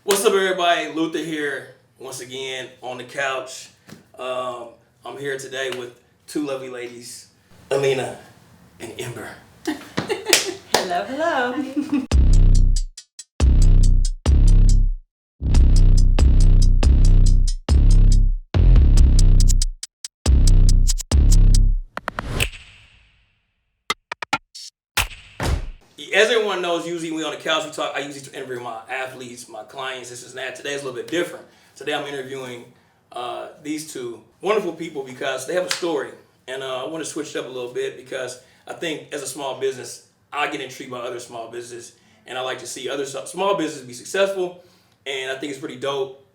What's up, everybody? Luther here once again on the couch. I'm here today with two lovely ladies, Alina and Ember. Hello, hello. As everyone knows, usually we on the couch, we talk. I usually interview my athletes, my clients, this and that. Today's a little bit different. Today I'm interviewing these two wonderful people because they have a story. And I want to switch it up a little bit because I think as a small business, I get intrigued by other small businesses. And I like to see other small businesses be successful. And I think it's pretty dope.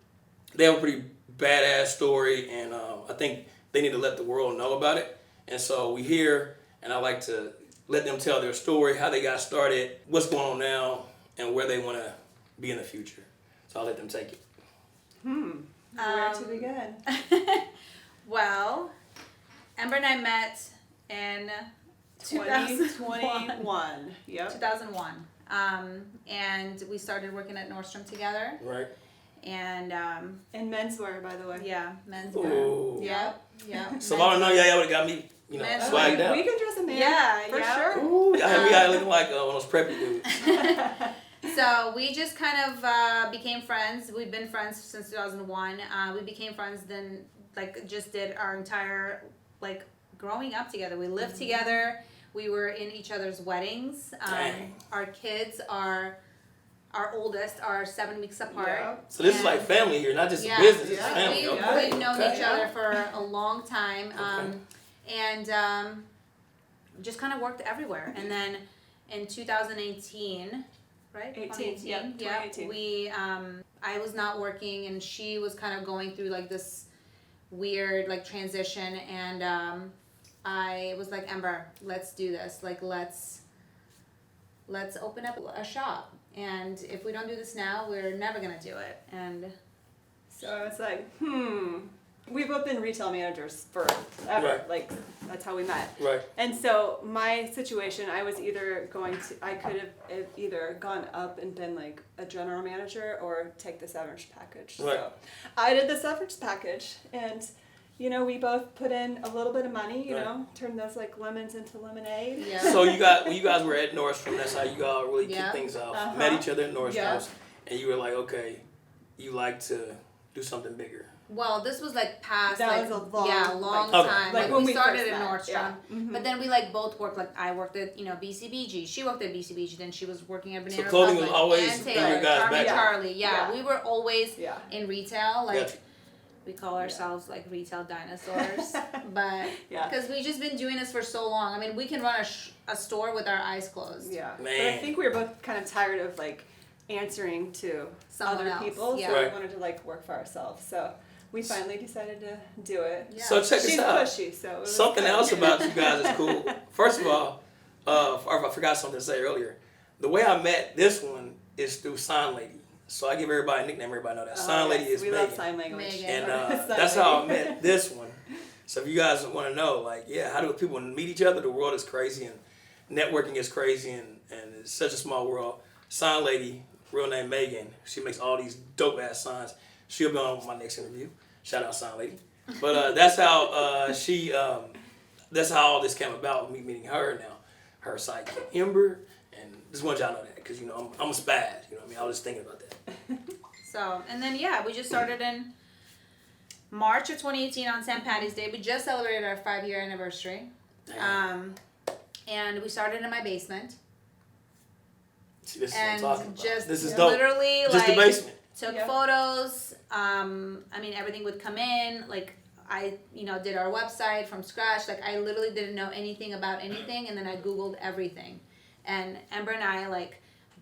They have a pretty badass story. And I think they need to let the world know about it. And so we're here, and I like to let them tell their story, how they got started, what's going on now, and where they want to be in the future. So I'll let them take it. Where to begin? Well, Ember and I met in 2021. Yep. 2001. And we started working at Nordstrom together. Right. And And menswear, by the way. yeah, men's Ooh. wear. Yep. So if I don't know, y'all would have got me, Men's swagged wear. out. We can dress a man. Yeah, for yeah. sure. Ooh, y'all had me out looking like one of those preppy dudes. So we just kind of became friends. We've been friends since 2001. We became friends then, just did our entire, growing up together. We lived together. We were in each other's weddings. Dang. Our kids our oldest are 7 weeks apart. Yeah. So this is like family here, not just a business, it's family. Okay. We've known Okay. each other for a long time. Okay. And just kind of worked everywhere. And then in 2018, right? 18, yeah, 2018. We, I was not working, and she was kind of going through this weird transition, and I was like, Ember, let's do this. Let's open up a shop. And if we don't do this now, we're never gonna do it. And So it's like, We've both been retail managers forever. Right. That's how we met. Right. And so my situation, I could have either gone up and been a general manager or take the severance package. Right. So I did the severance package, and we both put in a little bit of money, turned those lemons into lemonade. yeah. So when you guys were at Nordstrom, that's how you all really kicked things off. Uh-huh. Met each other at Nordstrom, Yeah. and you were like, okay, you like to do something bigger. Well, this was past That was a long, time. Okay. When when we we started first in met, Nordstrom, yeah. Mhm. but then we both worked. I worked at BCBG. She worked at BCBG. Then she was working at Banana So clothing was Republic always and in Taylor, your guys' Charlie, background. Charlie. Yeah, we were always Yeah. in retail. Gotcha. We call ourselves retail dinosaurs, but Yeah. because we just been doing this for so long. I mean, we can run a store with our eyes closed. Yeah. But Man. I think we were both kind of tired of answering to Someone other else, people, yeah. so Right. we wanted to work for ourselves. So we finally decided to do it. Yeah. So check She's this out. pushy, so it was Something good. else about you guys is cool. First of all, I forgot something to say earlier. The way I met this one is through Sign Lady. So I give everybody a nickname. Everybody know that. Sign Lady is we Megan. love sign language. Megan. And Sign that's how I lady. met this one. So if you guys want to know, how do people meet each other? The world is crazy, and networking is crazy, and it's such a small world. Sign Lady, real name Megan. She makes all these dope ass signs. She'll be on my next interview. Shout out Sign Lady. But that's how that's how all this came about. Me meeting her now, her sidekick Ember, and just want y'all know that because I'm a spaz. You know what I mean? I was just thinking about that. So, and then we just started in March of 2018 on St. Patty's Day. We just celebrated our 5-year anniversary. Damn. And we started in my basement. See, this is And what I'm talking about. just This is dope. literally Just the basement. took Yeah. photos. Everything would come in. I did our website from scratch. I literally didn't know anything about anything, and then I Googled everything. And Ember and I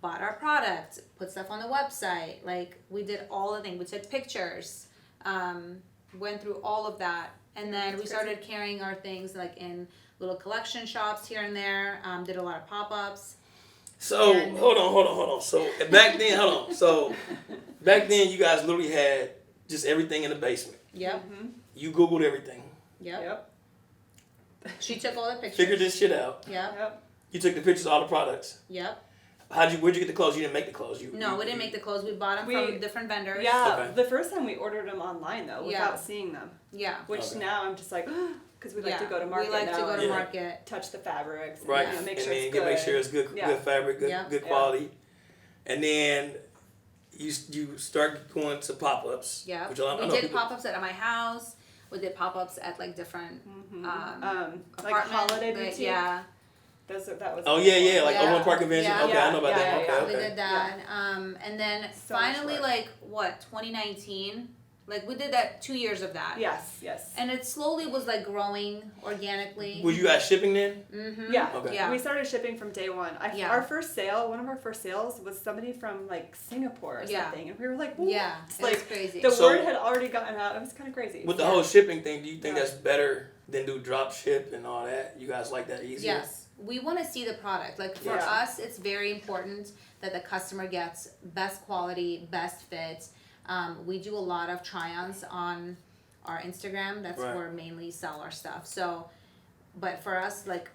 bought our product, put stuff on the website. We did all the things. We took pictures, went through all of that, and then we started carrying our things in little collection shops here and there. Did a lot of pop-ups. So And- hold on. So back then, hold on. So back then, you guys literally had just everything in the basement. Yep. You Googled everything, Yep. Yep. She took all the pictures. figured this shit out. Yep. Yep. You took the pictures of all the products. Yep. Where'd you get the clothes? You didn't make the clothes. No, we didn't make the clothes. We bought them from different vendors. Yeah, Okay. the first time we ordered them online though, Yeah. without seeing them. Yeah. Which Okay. now I'm just like, because we like to Yeah. go to market We like now to go to and market. touch the fabrics. And, Right. you know, make and sure then it's you good. make sure it's good, Yeah. good fabric, good, Yeah. good Yeah. quality. And then you start going to pop-ups. Yeah. Which I We know did people- pop-ups at my house. We did pop-ups at like different Like apartment, holiday like, boutique. Yeah. That was. Oh yeah, like Yeah. Overland Park Convention. Yeah. Okay, I know about Yeah, that. yeah, Okay, We okay. did that. And then So much finally, work. like, what, 2019? Like, we did that 2 years of that. Yes. And it slowly was, like, growing organically. Were you guys shipping then? Mm-hmm. Yeah. Okay. Yeah. We started shipping from day one. Yeah. One of our first sales was somebody from like Singapore or Yeah. something, and we were like, what? Yeah. It's It like was crazy. the So- word had already gotten out. It was kind of crazy. With the Yeah. whole shipping thing, do you think Yeah. that's better than do drop ship and all that? You guys like that easier? Yes. We want to see the product. Like, for Yeah. us, it's very important that the customer gets best quality, best fit. We do a lot of try-ons on our Instagram. That's Right. where we mainly sell our stuff. So, but for us, like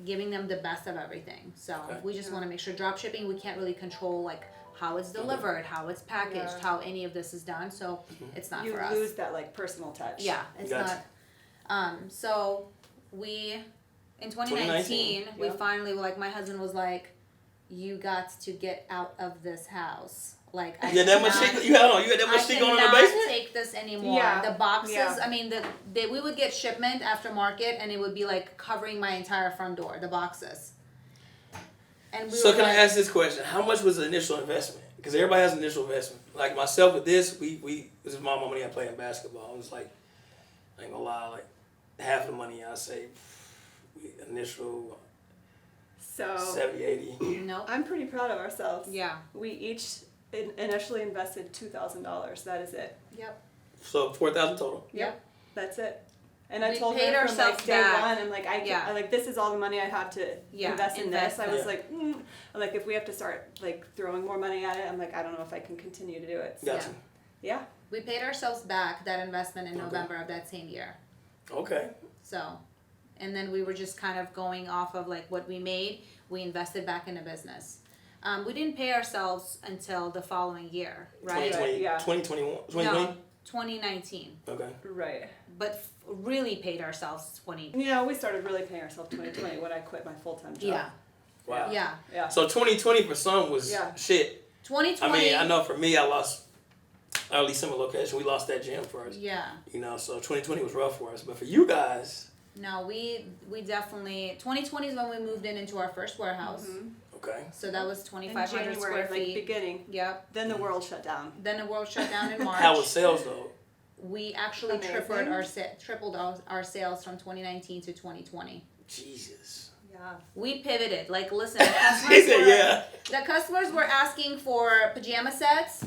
giving them the best of everything. So Okay. we just want to make sure drop shipping, we can't really control like how it's delivered, how it's packaged, Yeah. how any of this is done. So it's not you for us. lose that like personal touch. Yeah, it's Gotcha. not. So we, in 2019, we Yeah. finally, like, my husband was like, "You got to get out of this house." Like, I You had that much cannot- shit. You had that much I shit going on in the cannot basement. take this anymore. Yeah. The boxes. Yeah. I mean, we would get shipment after market, and it would be like covering my entire front door. The boxes. And we So were can like, I ask this question? How much was the initial investment? Because everybody has an initial investment. Like myself with this, this is my money I play in basketball. It was like, I ain't gonna lie, like half the money I say, initial So 70, 80. Nope. I'm pretty proud of ourselves. Yeah. We each initially invested $2,000. That is it. Yep. So 4,000 total. Yep. That's it. And I We told paid her from ourselves like day back. one, I'm like, Yeah. I like this is all the money I have to Yeah, invest in invest this. I was in. like, I'm like if we have to start like throwing more money at it, I'm like I don't know if I can continue to do it. So, Gotcha. yeah. We paid ourselves back that investment in Okay. November of that same year. Okay. So, and then we were just kind of going off of like what we made, we invested back in the business. We didn't pay ourselves until the following year, right? 2020, Yeah. 2021, 2020? No, 2019. Okay. Right. But really paid ourselves 20. You know, we started really paying ourselves 2020 when I quit my full-time job. Yeah, Wow. yeah. Yeah. So 2020 for some was Yeah. shit. 2020. I mean, I know for me, I lost early summer location. We lost that gym first. Yeah. You know, so 2020 was rough for us. But for you guys, No, we definitely 2020 is when we moved into our first warehouse. okay. So that was In 2,500 January, square like feet. beginning. Yep. Then the world shut down. Then the world shut down in March. How was sales though? We actually Amazing. tripled our sales from 2019 to 2020. Jesus. Yeah. We pivoted. Like, listen, the He customers, said, were, yeah. the customers were asking for pajama sets.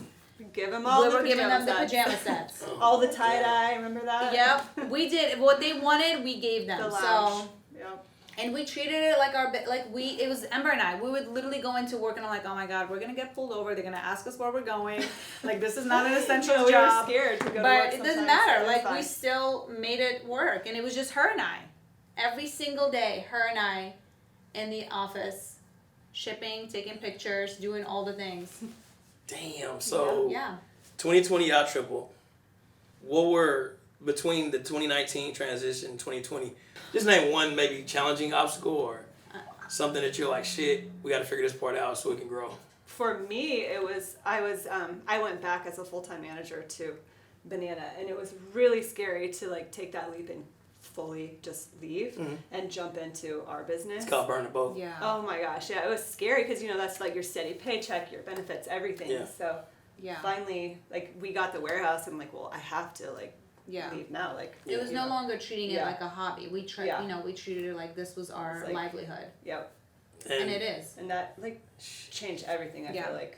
Give them all We the were giving them the sets. pajama sets. All the tie-dye, remember that? Yep, we did what they wanted. We gave them. The So, lounge. Yep. and we treated it like it was Ember and I. We would literally go into work and I'm like, oh my god, we're gonna get pulled over. They're gonna ask us where we're going. Like, this is not an essential You know, we job. were scared to go to work But it doesn't sometimes, matter. so it was Like, we fine. still made it work, and it was just her and I. Every single day, her and I, in the office, shipping, taking pictures, doing all the things. Damn. So Yeah. 2020 y'all triple. What were between the 2019 transition and 2020? Just name one maybe challenging obstacle or something that you're like, shit, we got to figure this part out so we can grow. For me, I went back as a full-time manager to Banana, and it was really scary to like take that leap and fully just leave and jump into our business. It's called burn the boat. Yeah. Oh my gosh, yeah, it was scary because you know that's like your steady paycheck, your benefits, everything. Yeah. So Yeah. finally, like we got the warehouse, and I'm like, well, I have to like Yeah. leave now. Like It was you no know. longer treating it Yeah. like a hobby. We Yeah. we treated it like this was our It's like- livelihood, Yep, and it is. and that like changed everything. I Yeah. feel like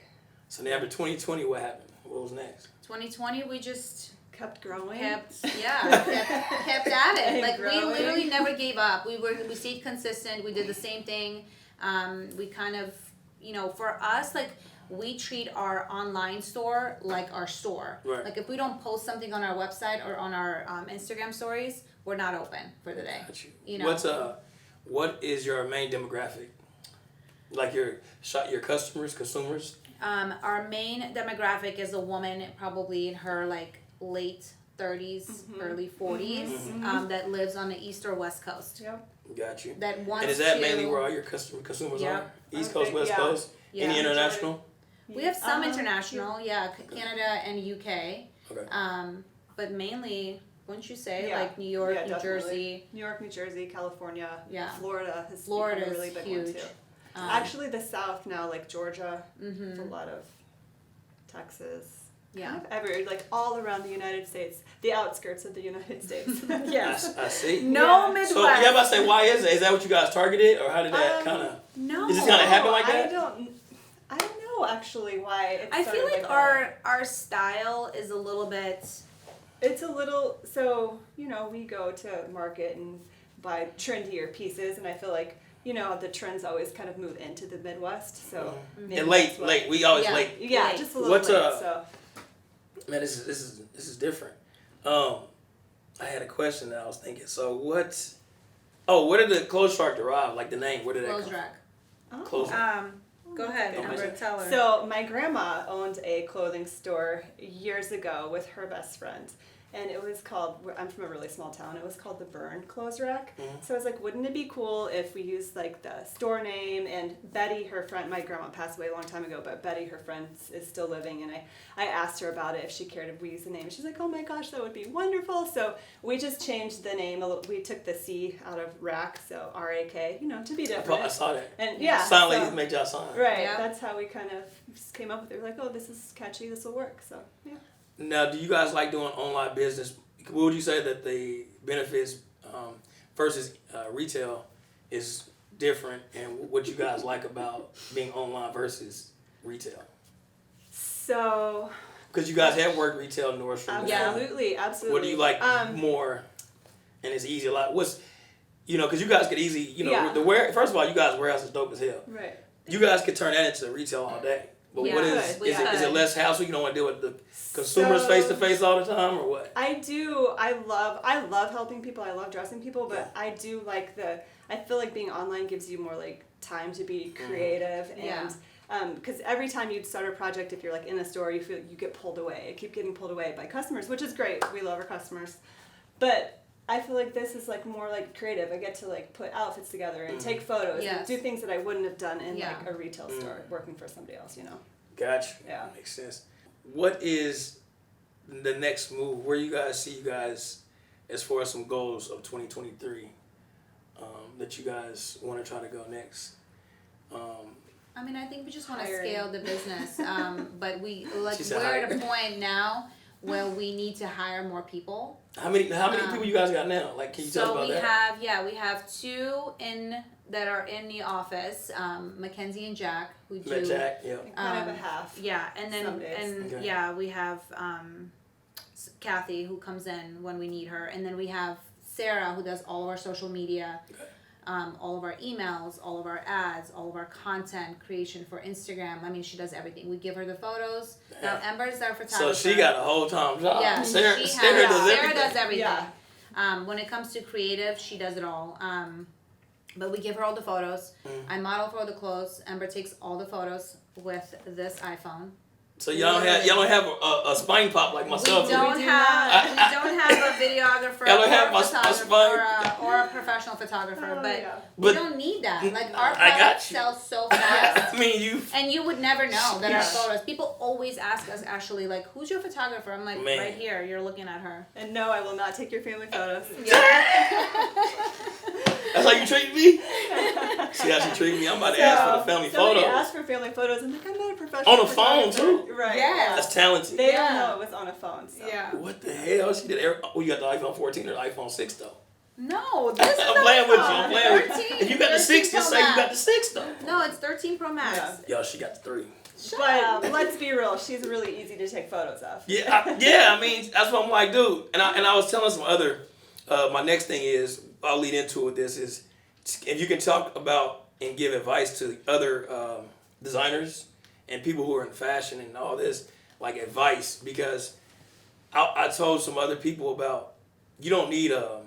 So then after 2020, what happened? What was next? 2020, we just kept growing. kept kept at it. And Like, we growing. literally never gave up. We stayed consistent. We did the same thing. We kind of, for us, like, we treat our online store like our store. Right. Like, if we don't post something on our website or on our Instagram stories, we're not open for the day. Got you. You know. What is your main demographic? Like your consumers? Our main demographic is a woman, probably in her like late 30s, early 40s, that lives on the East or West Coast. Yep. Got you. That wants And is that to, mainly where all your consumers Yeah. are? East Coast, West Coast? Yeah. Any international? We have some Uh-huh. international, Canada and UK. Okay. But mainly, wouldn't you say, Yeah. like New York, Yeah, New definitely. Jersey? New York, New Jersey, California, Yeah. Florida has Florida become a is really big huge. one too. Actually, the South now, like Georgia, a lot of Texas. Yeah. Kind of everywhere, like all around the United States, the outskirts of the United States. Yes. I see. No Yeah. Midwest. So, yeah, I'm about to say, why is it? Is that what you guys targeted? Or how did that kind of... No. It just kind of happened like that? I don't know actually why. It I feel started like that. our style is a little bit. It's a little, so, we go to market and buy trendier pieces, and I feel like, the trends always kind of move into the Midwest, so. maybe And that's why. late. We always Yeah. late. Yeah, Late. just a little What's, late, so. Man, this is different. I had a question that I was thinking. So where did the ClothesRak derive? Like the name, where did that come from? ClothesRak. Oh. Clothes. Go ahead, Don't Amber, mention. tell her. So my grandma owned a clothing store years ago with her best friend. And it was called, I'm from a really small town, it was called the ClothesRak. So I was like, wouldn't it be cool if we used like the store name, and Betty, her friend, my grandma passed away a long time ago, but Betty, her friend, is still living, and I asked her about it if she cared if we use the name. She's like, oh my gosh, that would be wonderful. So we just changed the name a little, we took the C out of rack, so R-A-K, to be different. I saw that. And yeah. Sign so- ladies made y'all sign. Right, Yeah. that's how we kind of just came up with it. We're like, oh, this is catchy, this will work. So, yeah. Now, do you guys like doing online business? What would you say that the benefits versus retail is different, and what you guys like about being online versus retail? So, Because you guys have worked retail, Nordstrom. absolutely. What do you like more? And it's easy. Like what's, because you guys could easy, Yeah. First of all, you guys' warehouse is dope as hell. Right. You guys could turn that into retail all day. But Yeah, what is we is it could. less hassle? You don't want to deal with the consumers So- face to face all the time, or what? I do. I love helping people. I love dressing people, but I do like I feel like being online gives you more like time to be creative Yeah. and because every time you start a project, if you're like in a store, you feel you get pulled away. I keep getting pulled away by customers, which is great. We love our customers, but I feel like this is like more like creative. I get to like put outfits together and take photos and Yes. do things that I wouldn't have done in Yeah. like a retail store working for somebody else. Gotcha. Yeah. Makes sense. What is the next move? Where you guys see as far as some goals of 2023 that you guys want to try to go next? I mean, I think we just want to Hiring. scale the business, but we She said we're at a hire. point now where we need to hire more people. How many people you guys got now? Like, can you tell us So about we that? we have two that are in the office, Mackenzie and Jack, who do Met Jack, yeah. Kind of a half. Yeah, and then Some days. Okay. we have Kathy, who comes in when we need her, and then we have Sarah, who does all of our social media, Okay. all of our emails, all of our ads, all of our content creation for Instagram. I mean, she does everything. We give her the photos. Now Ember's our So photographer. she got a whole time job. Yeah, Sarah she has, does Sarah everything. does everything. Yeah. When it comes to creative, she does it all. But we give her all the photos. I model for all the clothes. Ember takes all the photos with this iPhone. So y'all don't have a spine pop like myself. We don't have a videographer Y'all don't or have a my photographer or a professional photographer, Oh, but yeah. we But- don't need that. Like our I got product you. sells so fast. I mean, you. And you would never know that our Yeah. photos. People always ask us, actually, like, who's your photographer? I'm like, Man. right here. You're looking at her. And no, I will not take your family photos. That's how you treat me? See how she treat me? I'm about to ask for the family somebody photos. asked for family photos, and I'm not a professional. On a phone, photographer. too? Right. Yeah. That's talented. They Yeah. don't know it was on a phone. So. Yeah. What the hell? She did. Oh, you got the iPhone 14 or the iPhone 6 though? No, this is I'm playing with you. I'm iPhone playing with you. 13, If you got the 6, 13 just Pro say you got Max. the 6 though. No, it's 13 Pro Max. Yeah. Yo, she got the 3. Shut But up. let's be real, she's really easy to take photos of. Yeah, I mean, that's what I'm like, dude. And I was telling some other. My next thing is I'll lead into it with this is if you can talk about and give advice to other designers and people who are in fashion and all this, like advice, because I told some other people about you don't need a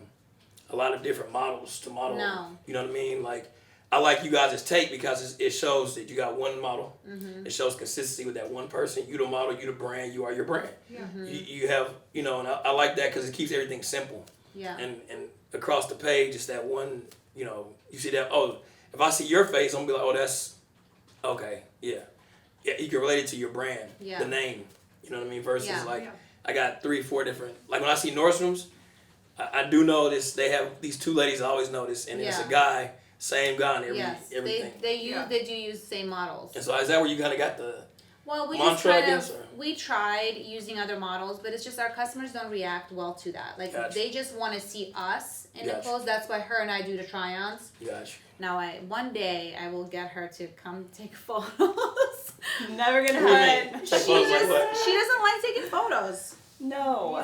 lot of different models to model. No. You know what I mean? Like I like you guys' take because it shows that you got one model. It shows consistency with that one person. You the model, you the brand, you are your brand. Yeah. You have, and I like that because it keeps everything simple. Yeah. And across the page, it's that one, you see that, if I see your face, I'm going to be like, oh, that's, okay, yeah. Yeah, you can relate it to your brand, the name, you know what I mean? Versus I got 3-4 different, like when I see Nordstrom's, I do notice they have these two ladies I always notice, and it's a guy, same guy on everything. They do use the same models. And so is that where you kind of got the we mantra, just we tried using other models, but it's just our customers don't react well to that. Like they just want to see us in the clothes. That's why her and I do the try-ons. Gotcha. Now one day I will get her to come take photos. Never gonna happen. She doesn't like taking photos. No.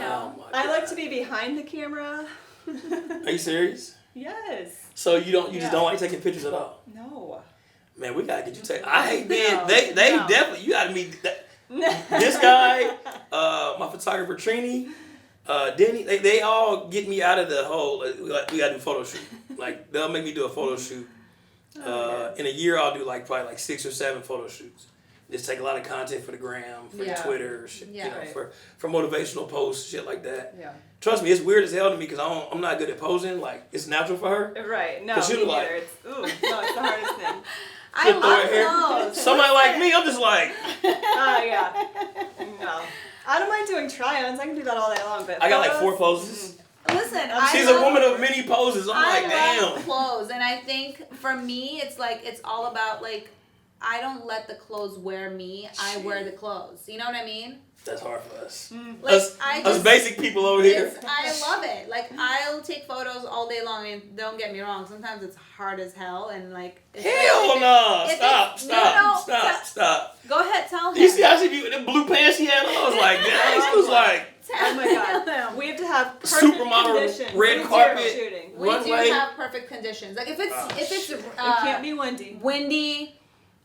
I like to be behind the camera. Are you serious? Yes. So you just don't like taking pictures at all? No. Man, we gotta get you I hate they definitely, you gotta meet this guy, my photographer Trini, Denny, they all get me out of the whole, we gotta do photo shoot. Like they'll make me do a photo shoot. In a year I'll do probably 6 or 7 photo shoots. Just take a lot of content for the gram, for Twitter, shit, for motivational posts, shit like that. Yeah. Trust me, it's weird as hell to me because I'm not good at posing. Like it's natural for her. Right. No. Me neither. It's the hardest thing. I love clothes. Somebody like me, I'm just like. Yeah. No. I don't mind doing try-ons. I can do that all day long. But I got 4 poses. Listen, she's a woman of many poses. I love clothes, and I think for me, it's all about I don't let the clothes wear me. I wear the clothes. You know what I mean? That's hard for us. Us basic people over here. I love it. I'll take photos all day long, and don't get me wrong. Sometimes it's hard as hell, and hell no! Stop! Go ahead, tell him. You see how she be with the blue pants she had on? I was like, dang, she was like. Oh my god! We have to have perfect supermodel conditions. red carpet shooting. We do have perfect conditions. If it's it can't be windy. Windy.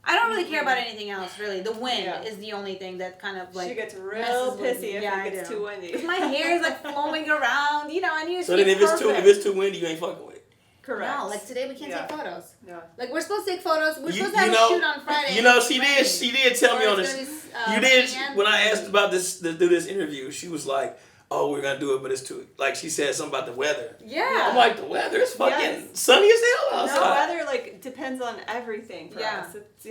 I don't really care about anything else, really. The wind is the only thing that kind of she gets real pissy if it gets too windy. My hair is flowing around, I need to. So then, if it's too windy, you ain't fucking with it. Correct. No, today we can't take photos. Yeah. We're supposed to take photos. We're supposed to have a shoot on Friday. She did tell me on this. When I asked about this to do this interview, she was like, "Oh, we're gonna do it, but it's too." She said something about the weather. Yeah. I'm like, the weather is fucking sunny as hell outside. No, weather depends on everything for us. It's,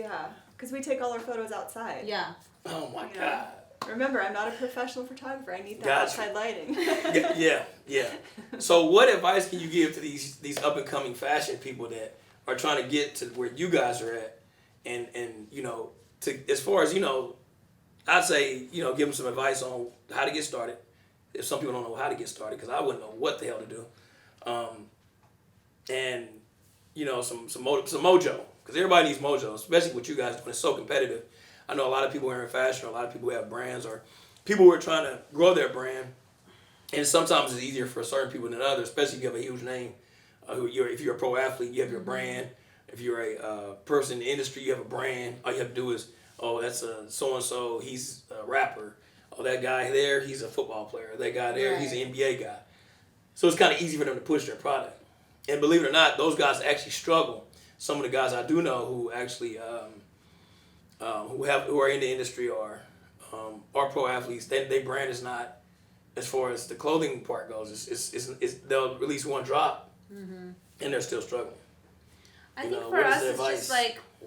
because we take all our photos outside. Yeah. Oh my god. Remember, I'm not a professional photographer. I need that outside lighting. Yeah. So, what advice can you give to these up and coming fashion people that are trying to get to where you guys are at, and as far as I'd say give them some advice on how to get started. If some people don't know how to get started, because I wouldn't know what the hell to do, and some mojo, because everybody needs mojo, especially what you guys doing. It's so competitive. I know a lot of people who are in fashion, or a lot of people who have brands, or people who are trying to grow their brand, and sometimes it's easier for certain people than others, especially if you have a huge name. If you're a pro athlete, you have your brand. If you're a person in the industry, you have a brand. All you have to do is, that's a so and so. He's a rapper. Oh, that guy there, he's a football player. That guy there, he's an NBA guy. So it's kind of easy for them to push their product. And believe it or not, those guys actually struggle. Some of the guys I do know who actually who are in the industry or are pro athletes, their brand is not, as far as the clothing part goes. It's they'll release one drop, and they're still struggling. I think for us, it's just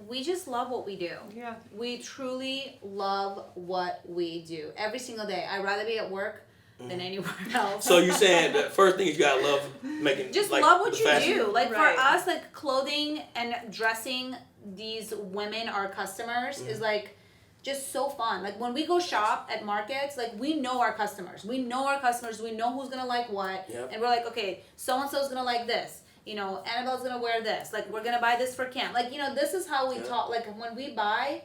we just love what we do. Yeah. We truly love what we do every single day. I'd rather be at work than anywhere else. So you're saying the first thing is you gotta love making just love what you fashion. do. For us, clothing and dressing these women, our customers, is just so fun. When we go shop at markets, we know our customers. We know who's gonna like what, and we're okay, so and so's gonna like this. Annabelle's gonna wear this. We're gonna buy this for camp. This is how we talk. When we buy,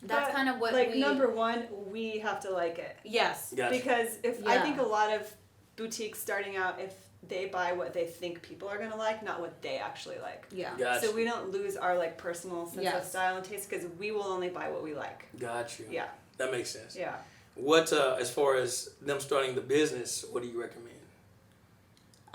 that's kind of what we. Number one, we have to like it. Yes. Gotcha. Because I think a lot of boutiques starting out, if they buy what they think people are gonna like, not what they actually like. Yeah. Gotcha. So we don't lose our personal sense of style and taste, because we will only buy what we like. Got you. Yeah. That makes sense. Yeah. What as far as them starting the business, what do you recommend?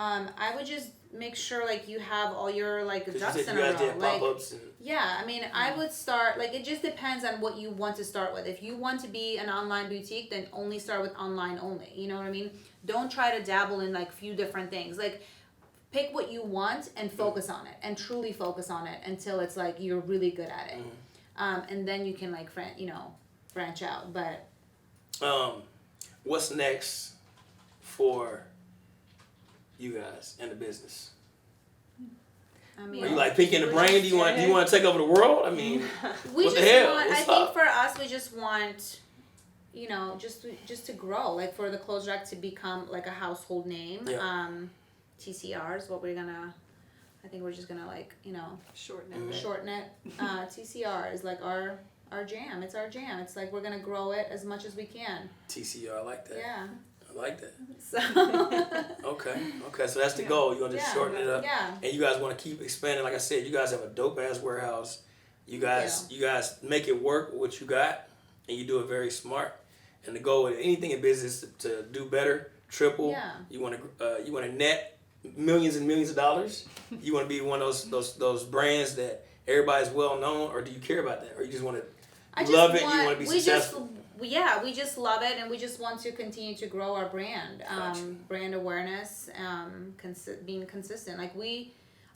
I would just make sure like you have all your like 'Cause ducks you said in you a guys row. did Like, pop-ups and yeah, I mean, I would start, like, it just depends on what you want to start with. If you want to be an online boutique, then only start with online only. You know what I mean? Don't try to dabble in, like, few different things. Like, pick what you want and focus on it, and truly focus on it until it's, like, you're really good at it. And then you can, like, branch out. But what's next for you guys in the business? I mean, Are you like Pinky and the Brain? Do you want to take over the world? I mean, we what just the hell? want, I What's think up? for us, we just want, you know, just to grow, like for the Clothes Rack to become like a household name. Yeah. TCR is what we're gonna, I think we're just gonna like, you know, Shorten it. shorten it. TCR is like our jam. It's our jam. It's like we're gonna grow it as much as we can. TCR, I like that. Yeah. I like that. So. Okay, so that's the goal. You want to just shorten it up, Yeah. and you guys want to keep expanding. Like I said, you guys have a dope ass warehouse. You guys make it work with what you got, and you do it very smart. And the goal with anything in business is to do better, triple. Yeah. You want to net millions and millions of dollars. You want to be one of those brands that everybody's well known, or do you care about that, or you just want to love it? You want to be successful. We just love it, and we just want to continue to grow our brand, brand awareness, being consistent. Like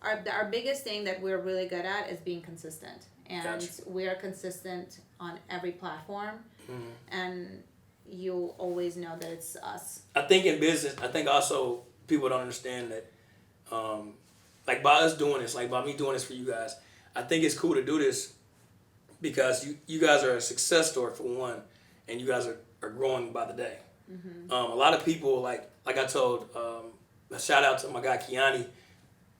our biggest thing that we're really good at is being consistent, and we are consistent on every platform, and you'll always know that it's us. I think in business, also people don't understand that, like by us doing this, like by me doing this for you guys, I think it's cool to do this because you guys are a success story for one. And you guys are growing by the day. A lot of people, like I told, a shout out to my guy Kiani.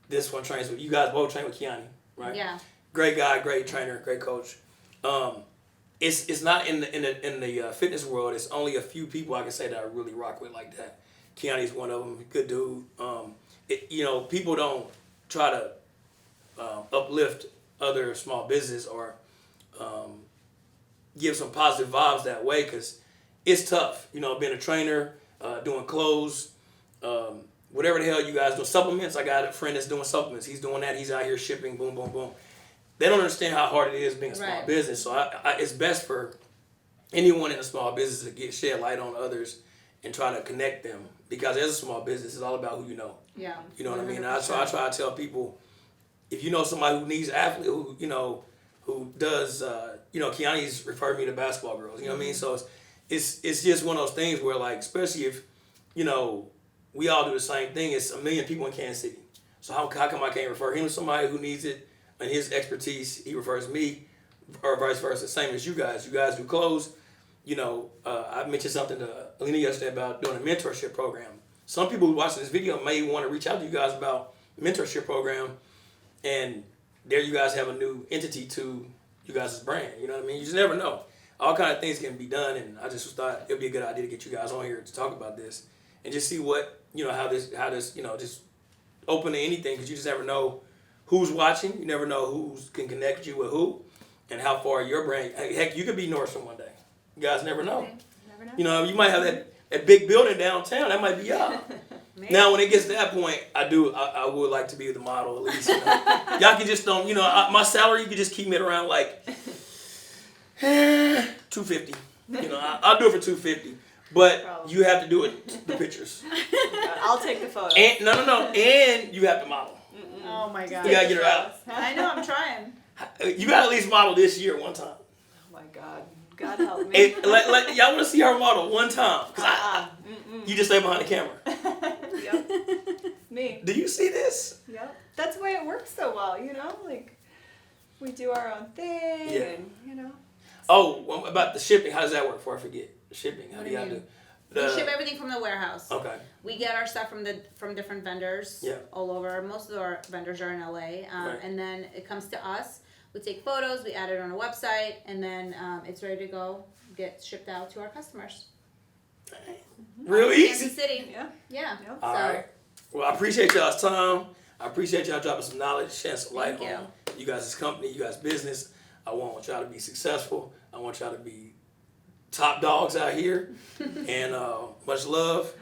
This one trains with you guys. Both train with Kiani, right? Yeah. Great guy, great trainer, great coach. It's not in the fitness world. It's only a few people I can say that I really rock with like that. Kiani's one of them. Good dude. People don't try to uplift other small business or give some positive vibes that way, because it's tough, being a trainer, doing clothes, whatever the hell you guys do. Supplements, I got a friend that's doing supplements. He's doing that. He's out here shipping, boom, boom, boom. They don't understand how hard it is being a small business. So it's best for anyone in a small business to shed light on others and try to connect them, because as a small business, it's all about who you know. Yeah. You know what I mean? So I try to tell people, if you know somebody who needs an athlete, who does, Kiani's referred me to basketball girls, you know what I mean? So it's just one of those things where, like, especially if, we all do the same thing, it's a million people in Kansas City. So how come I can't refer him to somebody who needs it and his expertise, he refers me, or vice versa, same as you guys. You guys do clothes. I mentioned something to Alina yesterday about doing a mentorship program. Some people who watching this video may want to reach out to you guys about mentorship program, and there you guys have a new entity to you guys' brand. You know what I mean? You just never know. All kind of things can be done, and I just thought it would be a good idea to get you guys on here to talk about this and just see what, how this, just open to anything, because you just never know who's watching. You never know who can connect you with who and how far your brand. Heck, you could be Nordstrom one day. You guys never know. Okay. Never know. You might have that big building downtown. That might be y'all. Now, when it gets to that point, I would like to be the model at least. Y'all can just don't, my salary, you can just keep me at around like $250. I'll do it for $250. But you have to do it, the pictures. I'll take the photo. And no, and you have to model. Oh my God. You gotta get her out. I know, I'm trying. You gotta at least model this year one time. Oh my God. God help me. Hey, y'all want to see her model one time? You just stay behind the camera. Yep. Me. Do you see this? Yep. That's why it works so well, like we do our own thing, and Oh, about the shipping. How does that work? Before I forget, shipping. How do y'all do? We ship everything from the warehouse. Okay. We get our stuff from different vendors all over. Most of our vendors are in LA, and then it comes to us. We take photos, we add it on a website, and then it's ready to go, get shipped out to our customers. Real easy. Kansas City. Yeah. Yeah. Yep. All right. Well, I appreciate y'all's time. I appreciate y'all dropping some knowledge, shedding some light on you guys' company, you guys' business. I want y'all to be successful. I want y'all to be top dogs out here. And much love.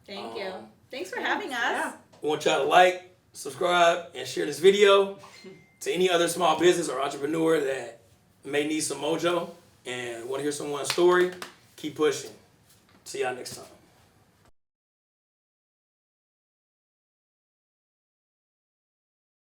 Thank you. Thanks for having us. Yeah. We want y'all to like, subscribe, and share this video to any other small business or entrepreneur that may need some mojo and want to hear someone's story. Keep pushing. See y'all next time.